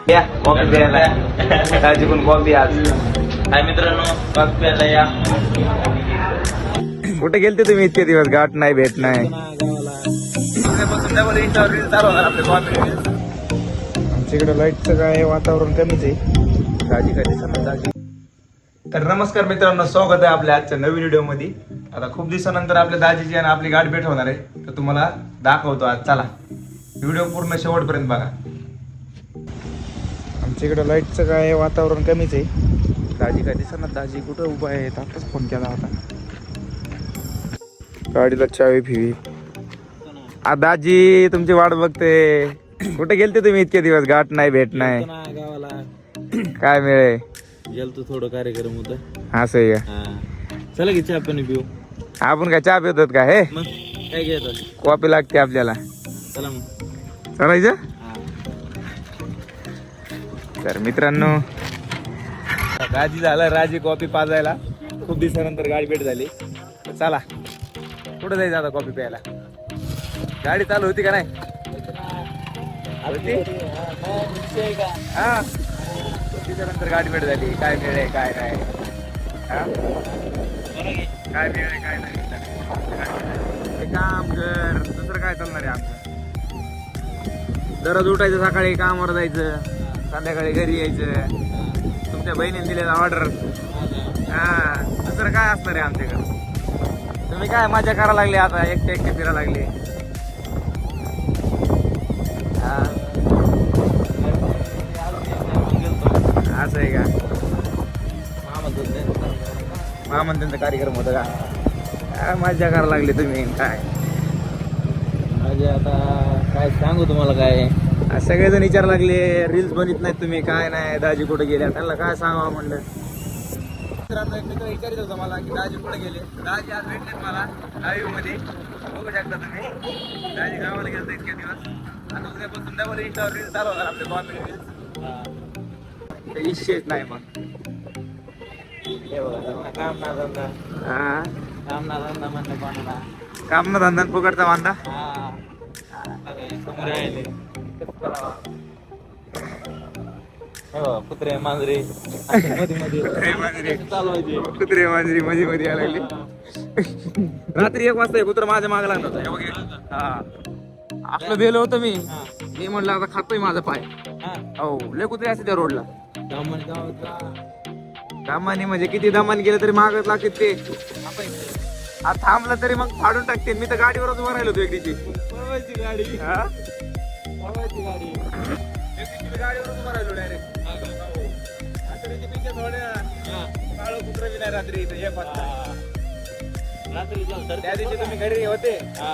या कॉफी प्यायला दाजी पण कॉफी आज. हाय मित्रांनो, कॉफी प्यायला या. कुठे गेलते तुम्ही इतके दिवस? गाठ नाही, भेट नाही. आमच्याकडे लाईटचं काय वातावरण कमीच आहे. दाजी काय दिसणार दाजी. तर नमस्कार मित्रांनो, स्वागत आहे आपल्या आजच्या नवीन व्हिडिओ मध्ये. आता खूप दिवसानंतर आपल्या दाजीची आणि आपली गाठ भेट होणार आहे, तर तुम्हाला दाखवतो आज. चला व्हिडिओ पूर्ण शेवटपर्यंत बघा. आमच्याकडे लाईटचं काय वातावरण कमीच आहे. दाजी काय दिसणार दाजी कुठं उभा आहे? आताच फोन केला होता. गाडीला चावी फिवी. दाजी तुमची वाट बघते. कुठे गेलते तुम्ही इतके दिवस? गाठ नाही, भेट नाही. गावाला काय मिळे? गेलतो, थोडं कार्यक्रम होता. असं आहे का? हा, चला की चहा पाणी पिऊ. आपण काय चहा पितात का? हे मग काय घेतात? कॉफी लागते आपल्याला. चला मग. चालायचं. हा. तर मित्रांनो, दाजी झाला राजी कॉफी पाजायला. खूप दिवसानंतर गाडी भेट झाली. तर चला कुठं जायचं आता कॉफी प्यायला? गाडी चालू होती का नाही? होती? हा, खूप दिवसानंतर गाडी भेट झाली. काय मिळे काय नाही, हा? काय मिळे काय नाही. हे काम कर, दुसरं काय चालणार आहे आमचं? दररोज उठायचं, सकाळी कामावर जायचं, संध्याकाळी घरी यायचं. तुमच्या बहिणीने दिलेला ऑर्डर. हा, दुसरं काय असणार आहे आमच्याकडे? तुम्ही काय मजा करायला लागले आता, एकटे एकटे फिरायला लागले. हा, असं आहे का? महामंत्र्यांचा कार्यक्रम होता का? काय मजा करायला लागले तुम्ही? काय म्हणजे आता काय सांगू तुम्हाला? काय आज सगळेजण विचारायला लागले, रील्स बनत नाहीत तुम्ही, काय नाही, दाजी कुठे गेले? त्यांना काय सांगावं म्हणलं. मित्रांनो, एक मित्र विचारित होता मला की दाजी कुठे गेले. दाजी आज भेटलेत मला लाईव्ह मध्ये, बघू शकता तुम्ही. दाजी गावाला गेले इतके दिवस. आता उद्यापासून डबल इंस्टावर रील्स चालू होणार आपले कॉमेडी रील्स. काही विषयच नाही मग. हे बघा, काम ना धंदा, हा, काम ना धंदा म्हणलं कोणाला. काम ना धंदा पकडता वांदा. हा, समोर राहिले. हो, कुत्रे मांजरे मध्ये मध्ये चालवायचे. कुत्रे मांजरी मध्ये मध्ये यायला लागली. रात्री 1 वाजता कुत्र माझ्या मागे लागला होता. हे बघ, हा, आपलं बेलो होतं मी. मी म्हणलं आता खातोय माझा पाय. हो, लय कुत्रे असते त्या रोडला. दामानी म्हणजे किती दामानी गेलं तरी मागत लागते ते. आता थांबलं तरी मग फाडून टाकते. मी तर गाडीवरच उभा राहिलो होतो एक दिवशी. गाडी, हा, गाडी गाडीवर उभा राहिलो डायरेक्ट. काळं कुत्र बी नाही रात्री इथं 1 वाजता. रात्री त्या दिवशी तुम्ही घरी होते हा,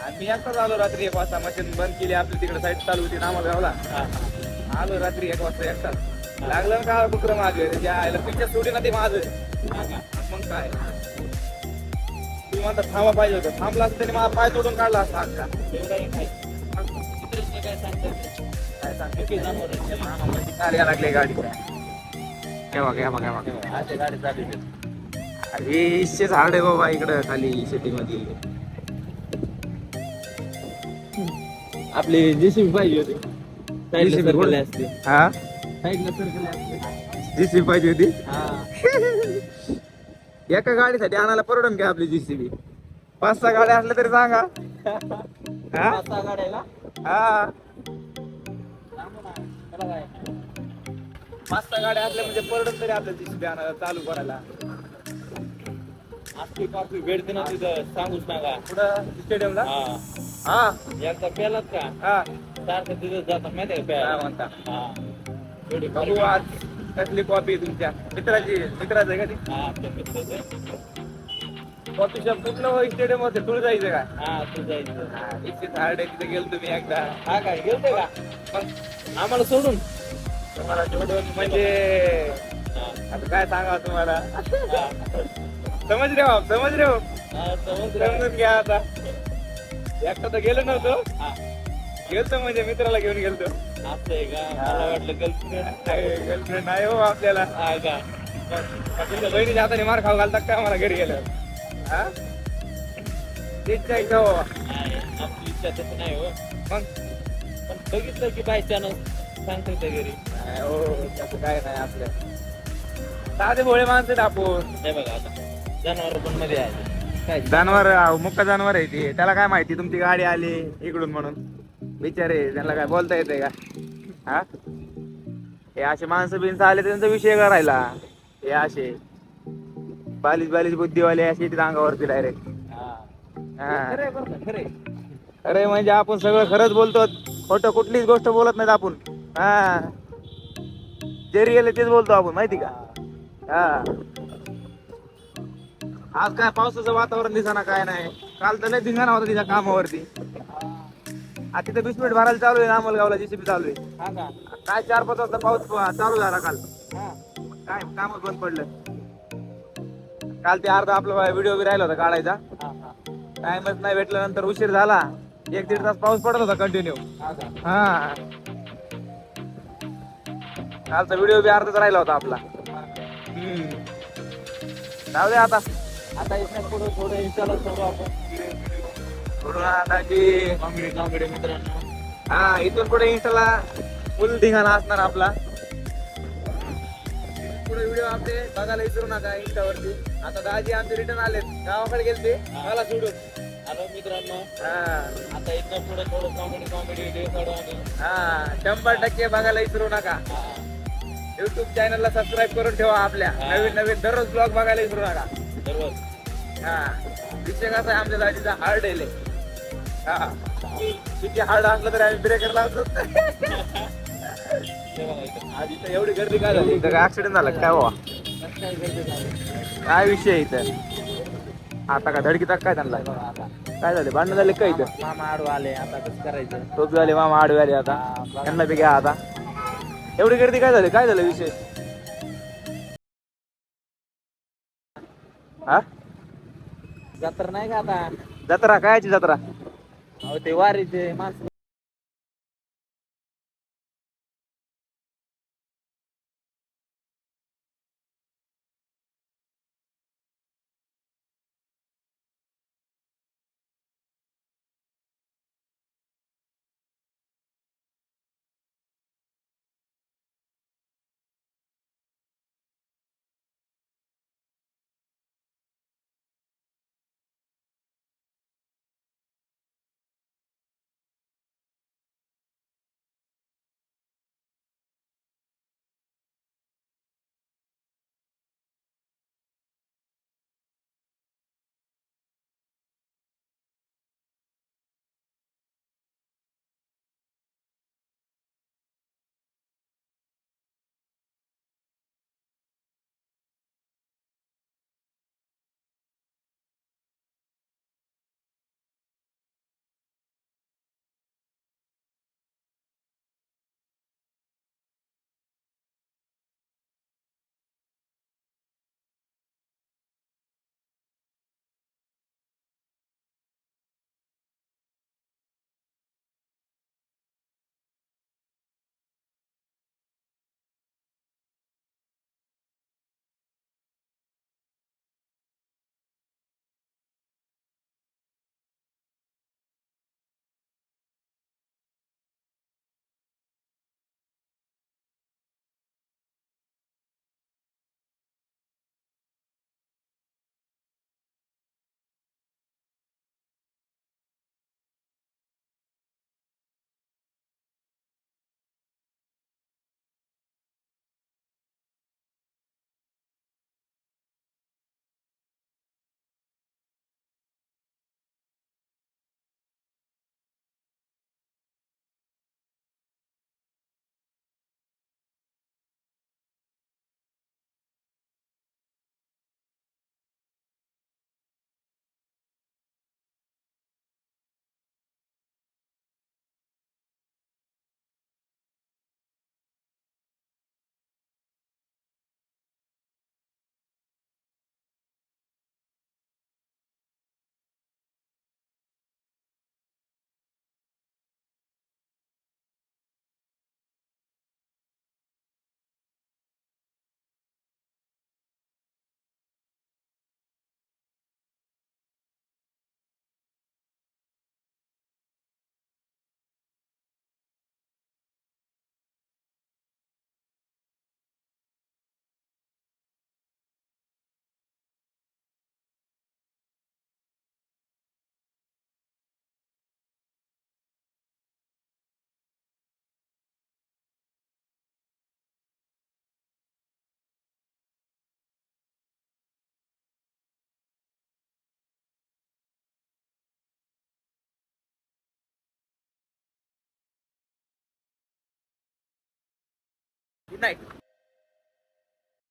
आणि मी एकटाच आलो रात्री 1 वाजता. मशीन बंद केली आपली, तिकडे साईड चालू होती नामाला गावला. आलो रात्री 1 वाजता एकटाच. लागलं का कुत्र माझे आयला पिक्चर सोडी ना ते माझं. मग काय तुम्ही म्हणता थांबा पाहिजे होतं. थांबला असतं त्याने माझा पाय तोडून काढला असता अख्खा. काय सांगते कार्या लागले गाडी. केव्हा केव्हा केव्हा केव्हा अशा गाडी चालू अरे इशे झाड आहे बाबा इकडं खाली सिटी मध्ये. आपली जेसीबी पाहिजे होती. साईडला JCB सरकले असते. हा, साईडला सरकले असते. जीसीबी पाहिजे होती. हा, एका गाडीसाठी आणायला परवडून घ्या आपली जीसीबी. 5-6 गाड्या असल्या तरी सांगा. हा, 5-6 गाड्याला हा, त्याला काय? 5-6 गाड्या असल्या म्हणजे परवडून तरी आपल्या जीसीबी आणायला चालू करायला. असली कॉफी भेटते ना तिथं, सांगूच नका. कुठं? स्टेडियमला. हा, हा, एकदा प्यालात का हा, सारखं तिथं जातात माहिती आहे का काय प्यायला. म्हणता? हा, एवढी बघू आज कसली कॉपी तुमच्या मित्राचं आहे का ती? हा, ते मित्राचं. कॉफी शॉप कुठलं स्टेडियम मध्ये तुळ जायचं का? हा, तू जायचं. इथे झाड आहे तिथे गेलो तुम्ही एकदा. हा, काय गेलते का मग आम्हाला सोडून? तुम्हाला जोडून म्हणजे हा, आता काय सांगा तुम्हाला. हा. समज रे बाप, समज रे हो. हा, समुद्र. समजून घ्या आता. एकटा तर गेलो नव्हतो. हा, गेलतो म्हणजे मित्राला घेऊन गेलतो. असं आहे का? मला वाटलं गर्लफ्रेंड. गर्लफ्रेंड नाही हो आपल्याला. हा का? तुमच्या बहिणीच्या हाताने मार खाऊ घालतात काय मला घरी गेल्यावर? हा, तेच इच्छा हो. नाही, आपली इच्छा तसं नाही हो. मग पण बघितलं की बाय चान्स सांगतो त्या घरी. नाही हो, त्याचं काय नाही आपलं. साधे भोळे माणसं आहेत आपण. हे बघा आता जनावर पण मध्ये आहे काय जनावर मुक्का जनावर आहे ते, त्याला काय माहिती तुमची गाडी आली इकडून म्हणून. बिचारे त्यांना काय बोलता येते का? हा, हे असे माणसं बिनसं आले तर त्यांचा विषय करायला. हे असे बालिश बालिश बुद्धिवाले असे येतात अंगावरती डायरेक्ट. हा हा, खरे बरं का खरे. अरे म्हणजे आपण सगळं खरंच बोलतो, खोटं कुठलीच गोष्ट बोलत नाहीत आपण. हा, जे रिअल आहे तेच बोलतो आपण, माहिती का? हा, आज काय पावसाचं वातावरण दिसाना काय नाही. काल तर लय धिंगाणा होता तिच्या कामावरती. आता तिथे बिस्मिट भरायला चालू आहे, नामलगावला जीसीबी चालू आहे. हा का काय 4-5 वाजता पाऊस चालू झाला काल. हा काय कामच बंद पडलं. काल ते अर्धा आपला व्हिडिओ बी राहिला होता काढायचा, हा हा टाइमच नाही भेटला. नंतर उशीर झाला, 1-1.5 तास पाऊस पडत होता कंटिन्यू. हा का हा, कालचा व्हिडिओ बी अर्धाच राहिला होता आपला. जाऊ दे आता. आता इथनं पुढं थोडं इंस्टाला करू आपण थोडं आता की कॉमेडी कॉमेडी मित्रांनो. हा, इथून पुढे इंस्टाला फुल धिंगाणा असणार आपला. पुढे व्हिडिओ आपले बघायला विसरू नका इंस्टावरती. आता दाजी आमचे रिटर्न आलेत, गावाकडे गेलते मला सोडून. हॅलो मित्रांनो, हा आता इथनं पुढं थोडं कॉमेडी कॉमेडी व्हिडिओ काढू आम्ही. हा, 100% बघायला विसरू नका. युट्यूब चॅनलला सबस्क्राईब करून ठेवा आपल्या. नवीन नवीन दररोज ब्लॉग बघायला विसरू नका. दररोज हा, विषय कसा आहे आमच्या दाजीचा हार्ड आहे लय. हा, किती हार्ड असलं तरी आम्ही ब्रेकर लावतो. आज इथं एवढी गर्दी काय झाली? इथं काय ऍक्सिडेंट झाला काय बाबा? काय विषय आहे इथं? आता का धडकी टाक काय त्यांना? काय झाले, भांडण झाले काय इथं? मामा आडू आले, आता कसं करायचं? टोपी झाले मामा, आडवे आले आता. त्यांना बी घ्या आता. एवढी गर्दी काय झाली? काय झालं विषय? हा, जत्रा नाही का आता? जत्रा कायची जत्रा? अहो ते वारीचे माणसं गुड नाईट.